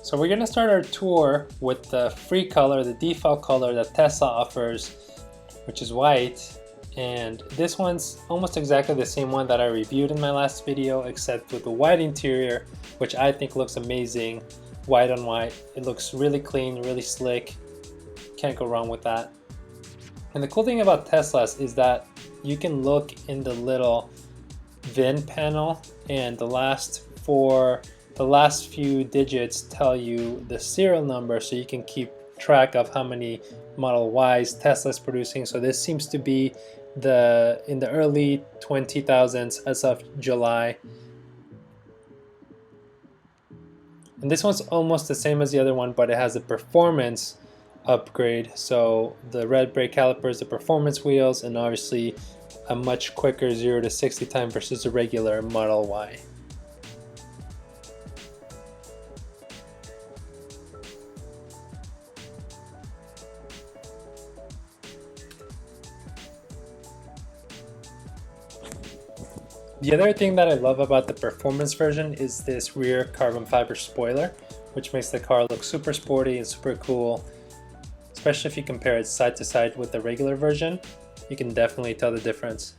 So we're gonna start our tour with the free color, the default color that Tesla offers, which is white. And this one's almost exactly the same one that I reviewed in my last video, except with the white interior, which I think looks amazing. White on white, it looks really clean, really slick. Can't go wrong with that. And the cool thing about Teslas is that you can look in the little VIN panel, and the last few digits tell you the serial number, so you can keep track of how many Model Ys Tesla's producing. So this seems to be in the early 20,000s as of July. And this one's almost the same as the other one, but it has a performance upgrade. So the red brake calipers, the performance wheels, and obviously a much quicker 0 to 60 time versus the regular Model Y. The other thing that I love about the performance version is this rear carbon fiber spoiler, which makes the car look super sporty and super cool, especially if you compare it side to side with the regular version. You can definitely tell the difference.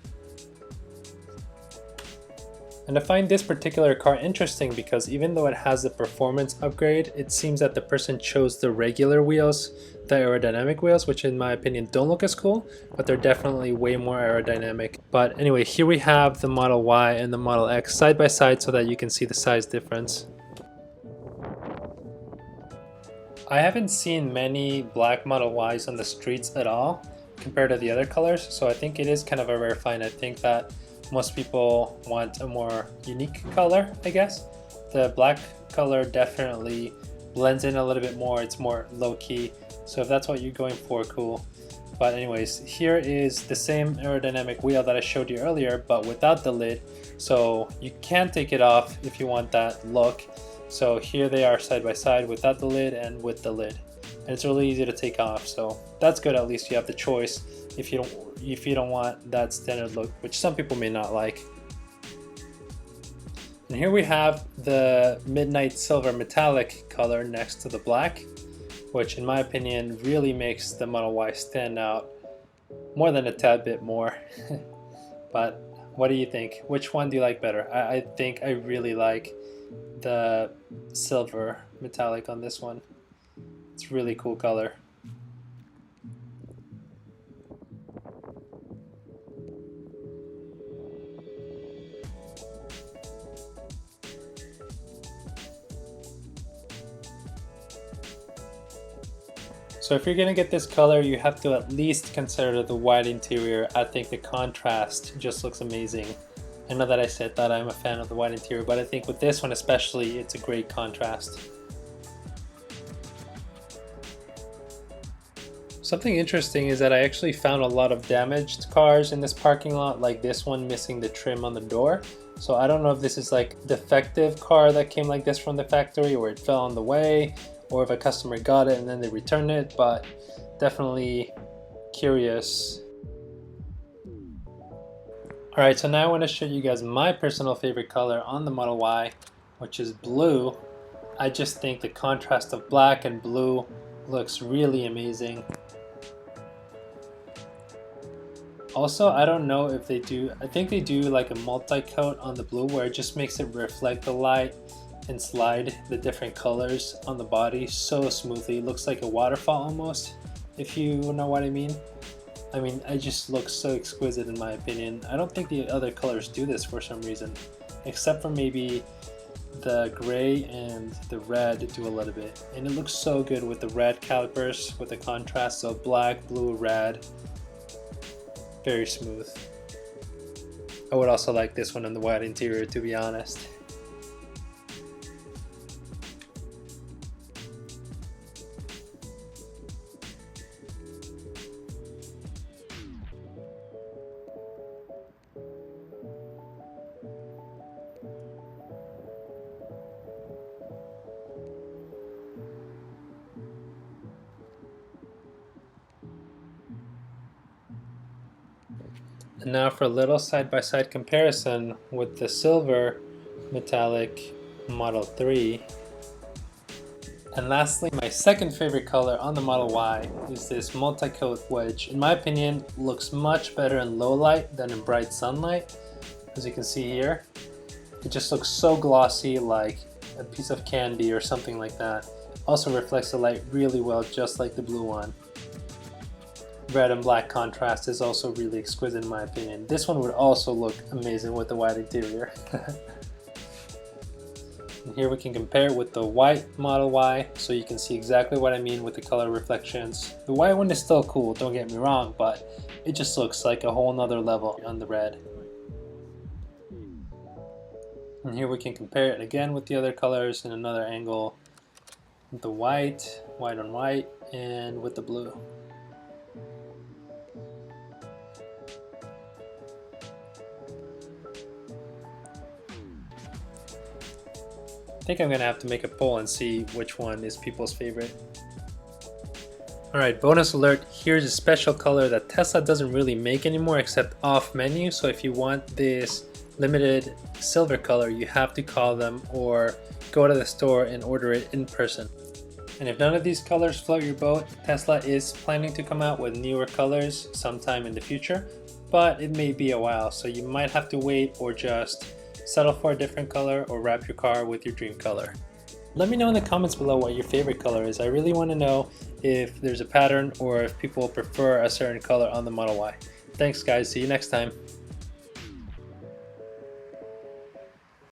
And I find this particular car interesting because even though it has the performance upgrade, it seems that the person chose the regular wheels, the aerodynamic wheels, which in my opinion don't look as cool, but they're definitely way more aerodynamic. But anyway, here we have the Model Y and the Model X side by side so that you can see the size difference. I haven't seen many black Model Ys on the streets at all compared to the other colors, so I think it is kind of a rare find. I think that most people want a more unique color, I guess. The black color definitely blends in a little bit more, it's more low-key, so if that's what you're going for, cool. But anyways, here is the same aerodynamic wheel that I showed you earlier, but without the lid, so you can take it off if you want that look. So here they are side by side, without the lid and with the lid, and it's really easy to take off, so that's good. At least you have the choice if you don't want that standard look, which some people may not like. And here we have the midnight silver metallic color next to the black, which in my opinion really makes the Model Y stand out more than a tad bit more. But what do you think? Which one do you like better? I think I really like the silver metallic on this one. It's a really cool color. So if you're gonna get this color, you have to at least consider the white interior. I think the contrast just looks amazing. I know that I said that I'm a fan of the white interior, but I think with this one especially, it's a great contrast. Something interesting is that I actually found a lot of damaged cars in this parking lot, like this one missing the trim on the door. So I don't know if this is like a defective car that came like this from the factory, or it fell on the way, or if a customer got it and then they returned it, but definitely curious. Alright, so now I want to show you guys my personal favorite color on the Model Y, which is blue. I just think the contrast of black and blue looks really amazing. Also, I don't know if they do, I think they do like a multi-coat on the blue where it just makes it reflect the light and slide the different colors on the body so smoothly. It looks like a waterfall almost, if you know what I mean. I mean, it just looks so exquisite in my opinion. I don't think the other colors do this for some reason, except for maybe the gray and the red do a little bit. And it looks so good with the red calipers, with the contrast of black, blue, red. Very smooth. I would also like this one in the white interior, to be honest. And now for a little side-by-side comparison with the silver metallic Model 3. And lastly, my second favorite color on the Model Y is this multi-coat, which in my opinion looks much better in low light than in bright sunlight. As you can see here, it just looks so glossy, like a piece of candy or something like that. Also reflects the light really well, just like the blue one. Red and black contrast is also really exquisite in my opinion. This one would also look amazing with the white interior. And here we can compare it with the white Model Y, so you can see exactly what I mean with the color reflections. The white one is still cool, don't get me wrong, but it just looks like a whole nother level on the red. And here we can compare it again with the other colors in another angle. With the white, white on white, and with the blue. I think I'm gonna have to make a poll and see which one is people's favorite. Alright, bonus alert, here's a special color that Tesla doesn't really make anymore except off menu, so if you want this limited silver color, you have to call them or go to the store and order it in person. And if none of these colors float your boat, Tesla is planning to come out with newer colors sometime in the future, but it may be a while, so you might have to wait or just settle for a different color or wrap your car with your dream color. Let me know in the comments below what your favorite color is. I really want to know if there's a pattern or if people prefer a certain color on the Model Y. Thanks guys, see you next time.